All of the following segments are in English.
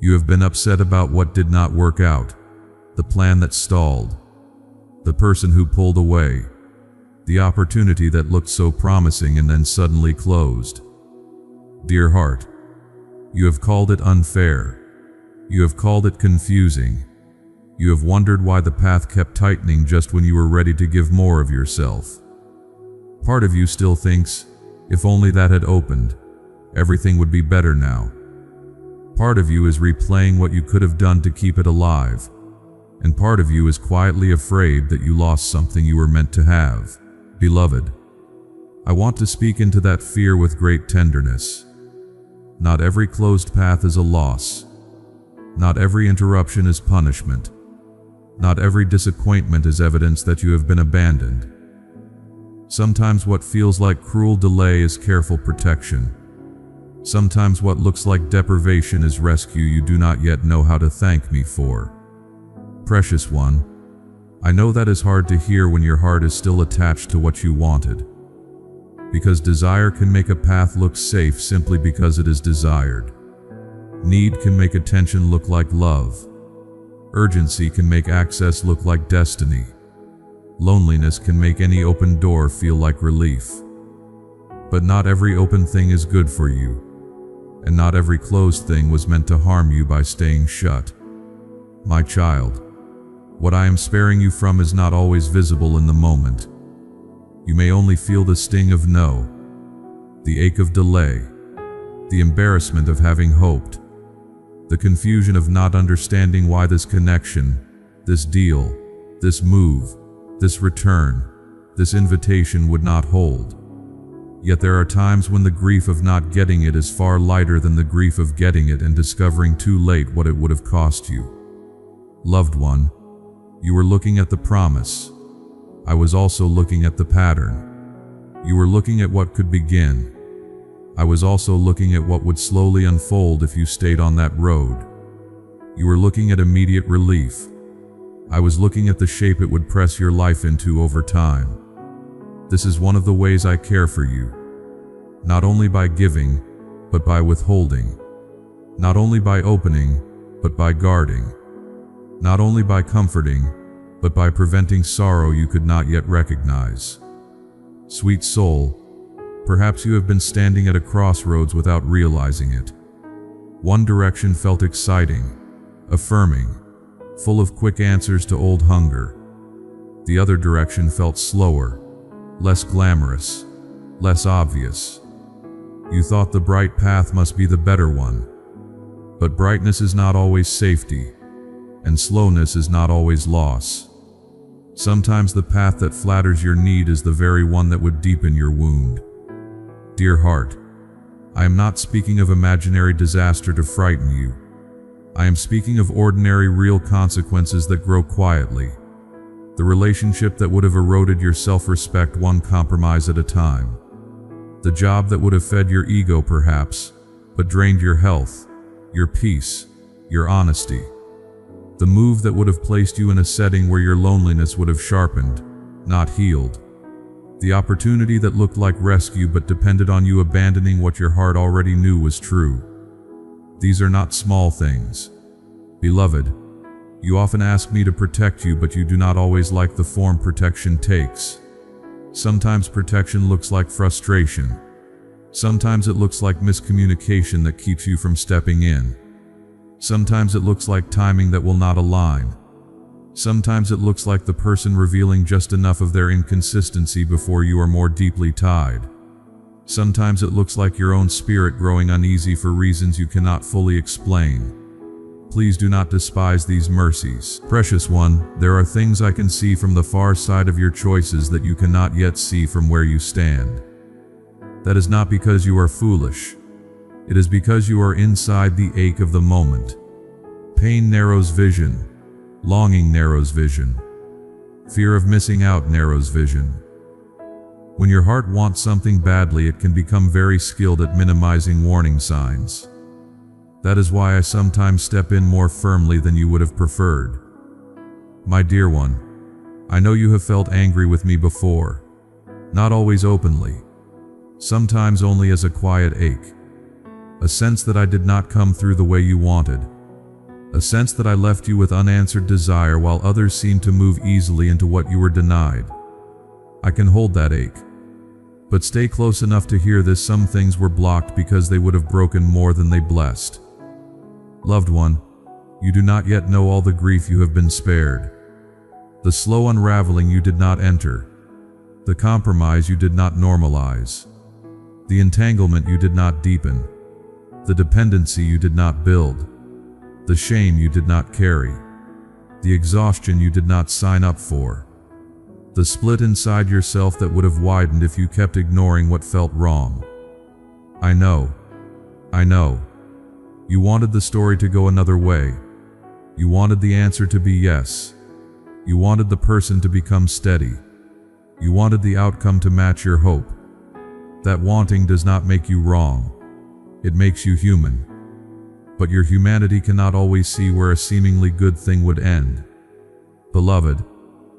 You have been upset about what did not work out, the plan that stalled, the person who pulled away, the opportunity that looked so promising and then suddenly closed. Dear heart, you have called it unfair. You have called it confusing. You have wondered why the path kept tightening just when you were ready to give more of yourself. Part of you still thinks, if only that had opened, everything would be better now. Part of you is replaying what you could have done to keep it alive, and part of you is quietly afraid that you lost something you were meant to have. Beloved, I want to speak into that fear with great tenderness. Not every closed path is a loss. Not every interruption is punishment. Not every disappointment is evidence that you have been abandoned. Sometimes what feels like cruel delay is careful protection. Sometimes what looks like deprivation is rescue you do not yet know how to thank me for. Precious one, I know that is hard to hear when your heart is still attached to what you wanted. Because desire can make a path look safe simply because it is desired. Need can make attention look like love. Urgency can make access look like destiny. Loneliness can make any open door feel like relief. But not every open thing is good for you, and not every closed thing was meant to harm you by staying shut. My child, what I am sparing you from is not always visible in the moment. You may only feel the sting of no, the ache of delay, the embarrassment of having hoped, the confusion of not understanding why this connection, this deal, this move, this return, this invitation would not hold. Yet there are times when the grief of not getting it is far lighter than the grief of getting it and discovering too late what it would have cost you. Loved one, you were looking at the promise. I was also looking at the pattern. You were looking at what could begin. I was also looking at what would slowly unfold if you stayed on that road. You were looking at immediate relief. I was looking at the shape it would press your life into over time. This is one of the ways I care for you. Not only by giving, but by withholding. Not only by opening, but by guarding. Not only by comforting, but by preventing sorrow you could not yet recognize. Sweet soul, perhaps you have been standing at a crossroads without realizing it. One direction felt exciting, affirming, full of quick answers to old hunger. The other direction felt slower, less glamorous, less obvious. You thought the bright path must be the better one. But brightness is not always safety, and slowness is not always loss. Sometimes the path that flatters your need is the very one that would deepen your wound. Dear heart, I am not speaking of imaginary disaster to frighten you. I am speaking of ordinary, real consequences that grow quietly. The relationship that would have eroded your self-respect one compromise at a time. The job that would have fed your ego perhaps, but drained your health, your peace, your honesty. The move that would have placed you in a setting where your loneliness would have sharpened, not healed. The opportunity that looked like rescue but depended on you abandoning what your heart already knew was true. These are not small things. Beloved, you often ask me to protect you, but you do not always like the form protection takes. Sometimes protection looks like frustration. Sometimes it looks like miscommunication that keeps you from stepping in. Sometimes it looks like timing that will not align. Sometimes it looks like the person revealing just enough of their inconsistency before you are more deeply tied. Sometimes it looks like your own spirit growing uneasy for reasons you cannot fully explain. Please do not despise these mercies. Precious one, there are things I can see from the far side of your choices that you cannot yet see from where you stand. That is not because you are foolish. It is because you are inside the ache of the moment. Pain narrows vision. Longing narrows vision. Fear of missing out narrows vision. When your heart wants something badly, it can become very skilled at minimizing warning signs. That is why I sometimes step in more firmly than you would have preferred. My dear one, I know you have felt angry with me before. Not always openly. Sometimes only as a quiet ache. A sense that I did not come through the way you wanted. A sense that I left you with unanswered desire while others seemed to move easily into what you were denied. I can hold that ache. But stay close enough to hear this: some things were blocked because they would have broken more than they blessed. Loved one, you do not yet know all the grief you have been spared. The slow unraveling you did not enter. The compromise you did not normalize. The entanglement you did not deepen. The dependency you did not build. The shame you did not carry. The exhaustion you did not sign up for. The split inside yourself that would have widened if you kept ignoring what felt wrong. I know. You wanted the story to go another way. You wanted the answer to be yes. You wanted the person to become steady. You wanted the outcome to match your hope. That wanting does not make you wrong. It makes you human. But your humanity cannot always see where a seemingly good thing would end. Beloved,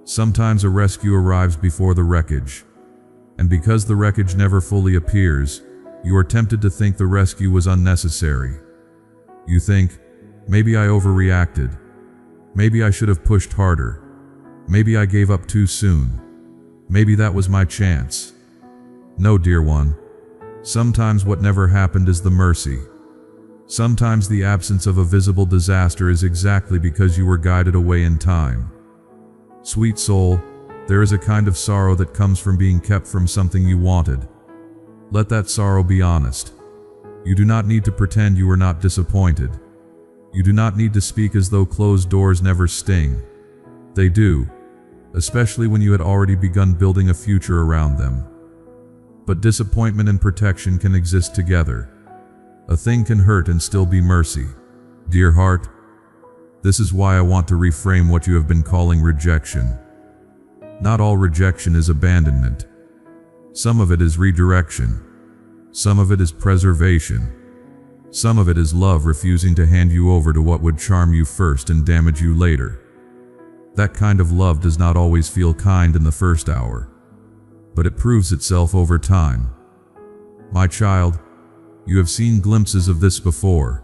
sometimes a rescue arrives before the wreckage. And because the wreckage never fully appears, you are tempted to think the rescue was unnecessary. You think, maybe I overreacted. Maybe I should have pushed harder. Maybe I gave up too soon. Maybe that was my chance. No, dear one. Sometimes what never happened is the mercy. Sometimes the absence of a visible disaster is exactly because you were guided away in time. Sweet soul, there is a kind of sorrow that comes from being kept from something you wanted. Let that sorrow be honest. You do not need to pretend you were not disappointed. You do not need to speak as though closed doors never sting. They do, especially when you had already begun building a future around them. But disappointment and protection can exist together. A thing can hurt and still be mercy. Dear heart, this is why I want to reframe what you have been calling rejection. Not all rejection is abandonment. Some of it is redirection. Some of it is preservation. Some of it is love refusing to hand you over to what would charm you first and damage you later. That kind of love does not always feel kind in the first hour, but it proves itself over time. My child, you have seen glimpses of this before.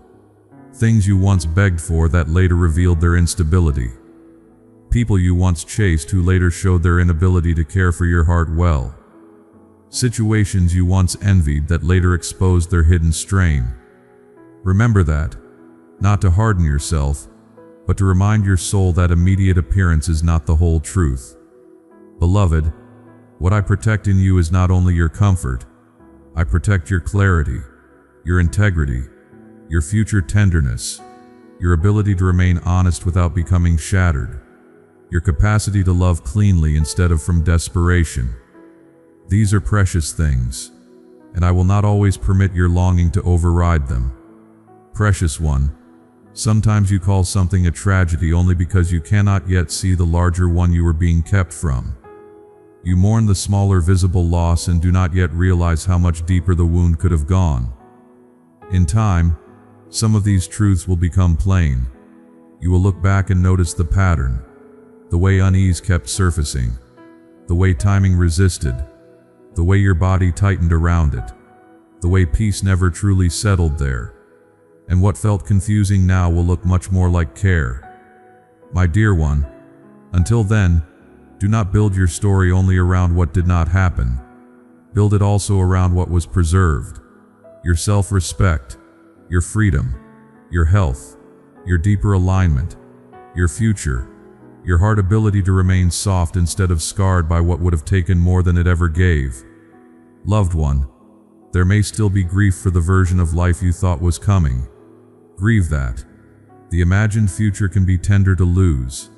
Things you once begged for that later revealed their instability. People you once chased who later showed their inability to care for your heart well. Situations you once envied that later exposed their hidden strain. Remember that, not to harden yourself, but to remind your soul that immediate appearance is not the whole truth. Beloved, what I protect in you is not only your comfort. I protect your clarity, your integrity, your future tenderness, your ability to remain honest without becoming shattered, your capacity to love cleanly instead of from desperation. These are precious things, and I will not always permit your longing to override them. Precious one, sometimes you call something a tragedy only because you cannot yet see the larger one you are being kept from. You mourn the smaller visible loss and do not yet realize how much deeper the wound could have gone. In time, some of these truths will become plain. You will look back and notice the pattern, the way unease kept surfacing, the way timing resisted, the way your body tightened around it, the way peace never truly settled there. And what felt confusing now will look much more like care. My dear one, until then, do not build your story only around what did not happen. Build it also around what was preserved. Your self-respect, your freedom, your health, your deeper alignment, your future, your heart ability to remain soft instead of scarred by what would have taken more than it ever gave. Loved one, there may still be grief for the version of life you thought was coming. Grieve that. The imagined future can be tender to lose.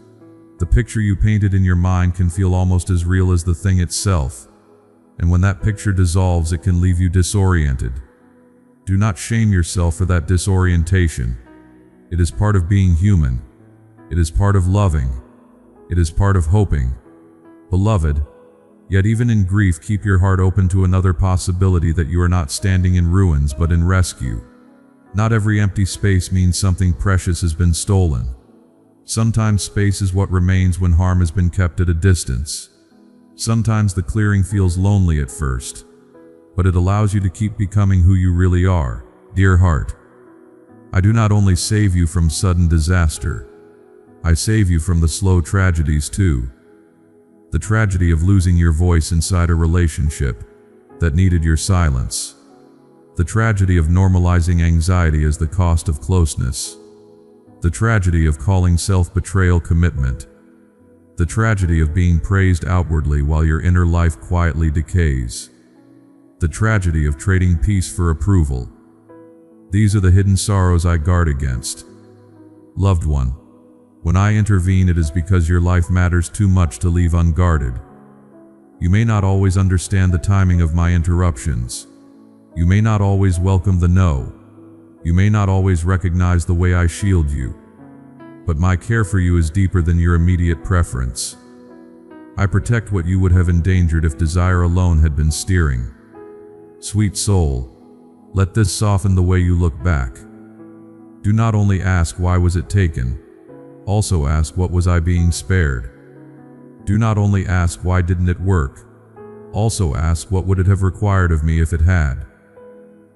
The picture you painted in your mind can feel almost as real as the thing itself. And when that picture dissolves, it can leave you disoriented. Do not shame yourself for that disorientation. It is part of being human. It is part of loving. It is part of hoping. Beloved, yet even in grief, keep your heart open to another possibility that you are not standing in ruins but in rescue. Not every empty space means something precious has been stolen. Sometimes space is what remains when harm has been kept at a distance. Sometimes the clearing feels lonely at first, but it allows you to keep becoming who you really are. Dear heart, I do not only save you from sudden disaster, I save you from the slow tragedies too. The tragedy of losing your voice inside a relationship that needed your silence. The tragedy of normalizing anxiety as the cost of closeness. The tragedy of calling self-betrayal commitment. The tragedy of being praised outwardly while your inner life quietly decays. The tragedy of trading peace for approval. These are the hidden sorrows I guard against. Loved one, when I intervene, it is because your life matters too much to leave unguarded. You may not always understand the timing of my interruptions. You may not always welcome the no. You may not always recognize the way I shield you. But my care for you is deeper than your immediate preference. I protect what you would have endangered if desire alone had been steering. Sweet soul, let this soften the way you look back. Do not only ask why was it taken, also ask what was I being spared. Do not only ask why didn't it work, also ask what would it have required of me if it had.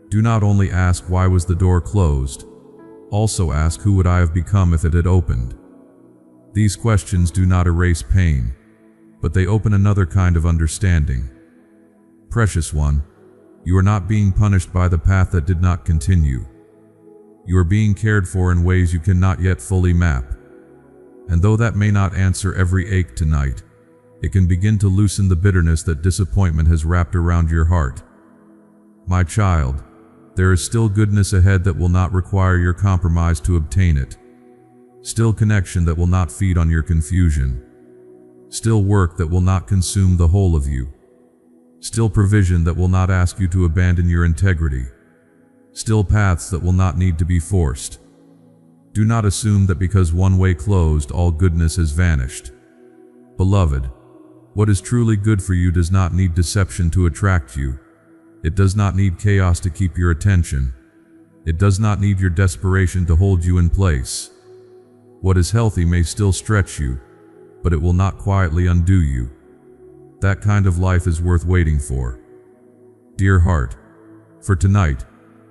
Do not only ask why was the door closed, also ask who would I have become if it had opened. These questions do not erase pain, but they open another kind of understanding. Precious one, you are not being punished by the path that did not continue. You are being cared for in ways you cannot yet fully map. And though that may not answer every ache tonight, it can begin to loosen the bitterness that disappointment has wrapped around your heart. My child, there is still goodness ahead that will not require your compromise to obtain it. Still connection that will not feed on your confusion. Still work that will not consume the whole of you. Still provision that will not ask you to abandon your integrity. Still paths that will not need to be forced. Do not assume that because one way closed, all goodness has vanished. Beloved, what is truly good for you does not need deception to attract you. It does not need chaos to keep your attention. It does not need your desperation to hold you in place. What is healthy may still stretch you, but it will not quietly undo you. That kind of life is worth waiting for. Dear heart, for tonight,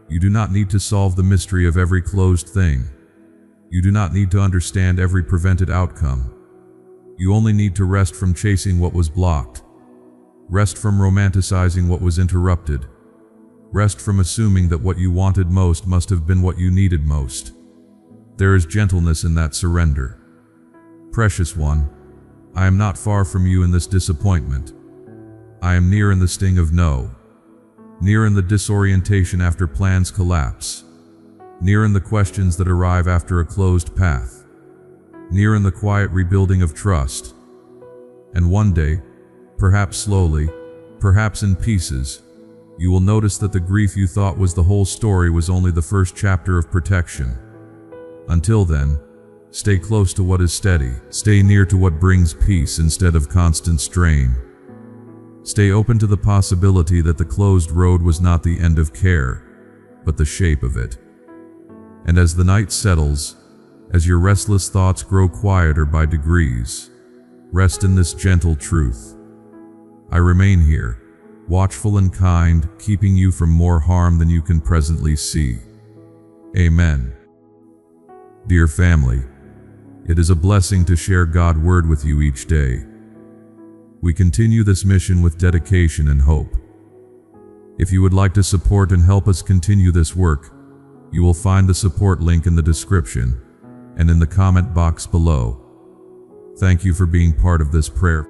you do not need to solve the mystery of every closed thing. You do not need to understand every prevented outcome. You only need to rest from chasing what was blocked. Rest from romanticizing what was interrupted. Rest from assuming that what you wanted most must have been what you needed most. There is gentleness in that surrender. Precious one, I am not far from you in this disappointment. I am near in the sting of no. Near in the disorientation after plans collapse. Near in the questions that arrive after a closed path. Near in the quiet rebuilding of trust. And one day, perhaps slowly, perhaps in pieces, you will notice that the grief you thought was the whole story was only the first chapter of protection. Until then, stay close to what is steady. Stay near to what brings peace instead of constant strain. Stay open to the possibility that the closed road was not the end of care, but the shape of it. And as the night settles, as your restless thoughts grow quieter by degrees, rest in this gentle truth. I remain here, watchful and kind, keeping you from more harm than you can presently see. Amen. Dear family, it is a blessing to share God's word with you each day. We continue this mission with dedication and hope. If you would like to support and help us continue this work, you will find the support link in the description and in the comment box below. Thank you for being part of this prayer.